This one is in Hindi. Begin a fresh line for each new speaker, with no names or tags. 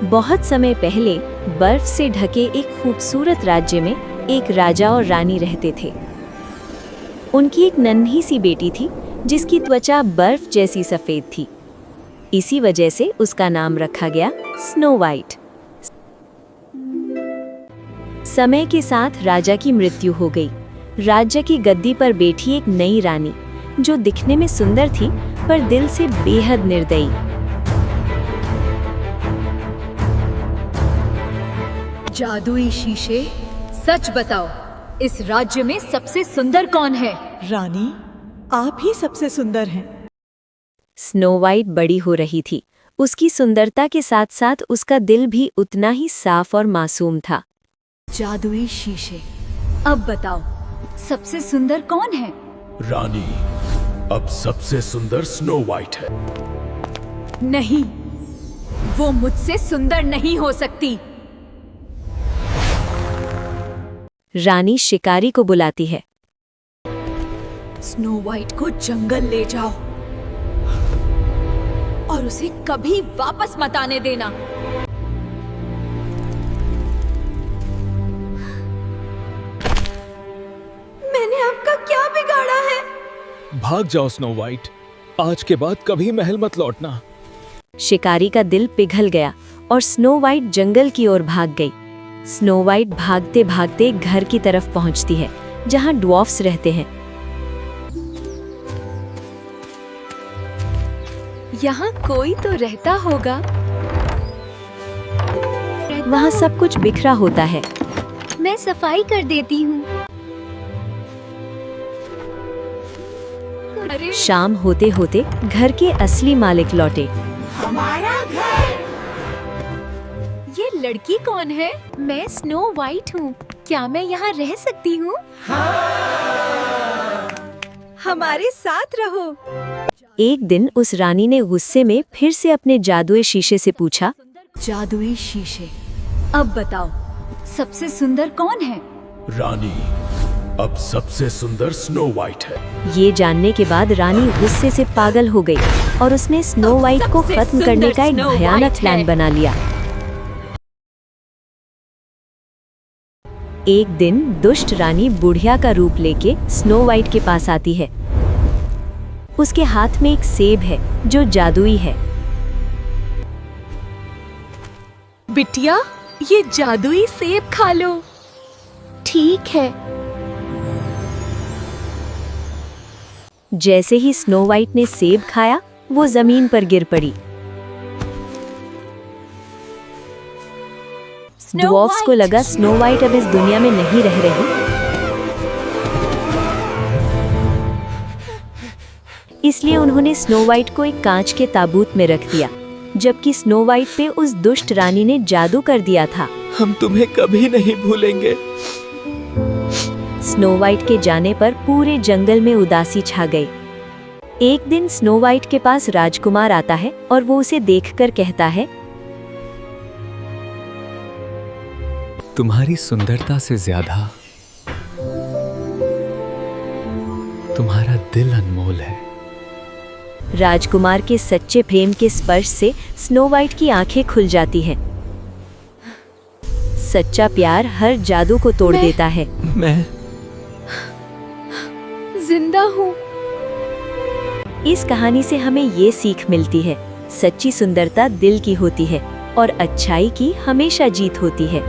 बहुत समय पहले बर्फ से ढके एक खूबसूरत राज्य में एक राजा और रानी रहते थे। उनकी एक नन्ही सी बेटी थी जिसकी त्वचा बर्फ जैसी सफेद थी। इसी वजह से उसका नाम रखा गया स्नो वाइट। समय के साथ राजा की मृत्यु हो गई। राज्य की गद्दी पर बैठी एक नई रानी जो दिखने में सुंदर थी पर दिल से बेहद निर्दयी।
जादुई शीशे, सच बताओ, इस राज्य में सबसे सुंदर कौन है?
रानी, आप ही सबसे सुंदर हैं।
स्नो वाइट बड़ी हो रही थी। उसकी सुंदरता के साथ साथ उसका दिल भी उतना ही साफ और मासूम था।
जादुई शीशे, अब बताओ, सबसे सुंदर कौन है?
रानी, अब सबसे सुंदर स्नो वाइट है।
नहीं, वो मुझसे सुंदर नहीं हो सकती।
रानी शिकारी को बुलाती है।
स्नो वाइट को जंगल ले जाओ और उसे कभी वापस मत आने देना। मैंने आपका क्या बिगाड़ा है?
भाग जाओ स्नो वाइट, आज के बाद कभी महल मत लौटना।
शिकारी का दिल पिघल गया और स्नो वाइट जंगल की ओर भाग गई। स्नो वाइट भागते भागते घर की तरफ पहुंचती है जहां ड्वार्फ्स रहते हैं।
यहाँ कोई तो रहता होगा।
वहां सब कुछ बिखरा होता है।
मैं सफाई कर देती हूँ। अरे
शाम होते होते घर के असली मालिक लौटे।
हमारा घर। ये लड़की कौन है? मैं स्नो वाइट हूँ। क्या मैं यहाँ रह सकती हूँ? हमारे साथ रहो।
एक दिन उस रानी ने गुस्से में फिर से अपने जादुई शीशे से पूछा,
जादुई शीशे, अब बताओ, सबसे सुंदर कौन है?
रानी, अब सबसे सुंदर स्नो वाइट है।
ये जानने के बाद रानी गुस्से से पागल हो गई और उसने स्नो वाइट को खत्म करने का एक भयानक प्लान बना लिया। एक दिन दुष्ट रानी बुढ़िया का रूप लेके स्नो वाइट के पास आती है। उसके हाथ में एक सेब है जो जादुई है।
बिटिया, ये जादुई सेब खा लो। ठीक है।
जैसे ही स्नो वाइट ने सेब खाया, वो जमीन पर गिर पड़ी। ड्वार्फ्स को लगा स्नो वाइट अब इस दुनिया में नहीं रह रही, इसलिए उन्होंने स्नो वाइट को एक कांच के ताबूत में रख दिया, जबकि स्नो वाइट पे उस दुष्ट रानी ने जादू कर दिया था।
हम तुम्हें कभी नहीं भूलेंगे।
स्नो वाइट के जाने पर पूरे जंगल में उदासी छा गई। एक दिन स्नो वाइट के पास राजकुमार आता है और वो उसे देखकर कहता है,
तुम्हारी सुंदरता से ज्यादा तुम्हारा दिल अनमोल है।
राजकुमार के सच्चे प्रेम के स्पर्श से स्नो वाइट की आंखें खुल जाती हैं। सच्चा प्यार हर जादू को तोड़ देता है।
मैं
जिंदा हूँ।
इस कहानी से हमें ये सीख मिलती है, सच्ची सुंदरता दिल की होती है और अच्छाई की हमेशा जीत होती है।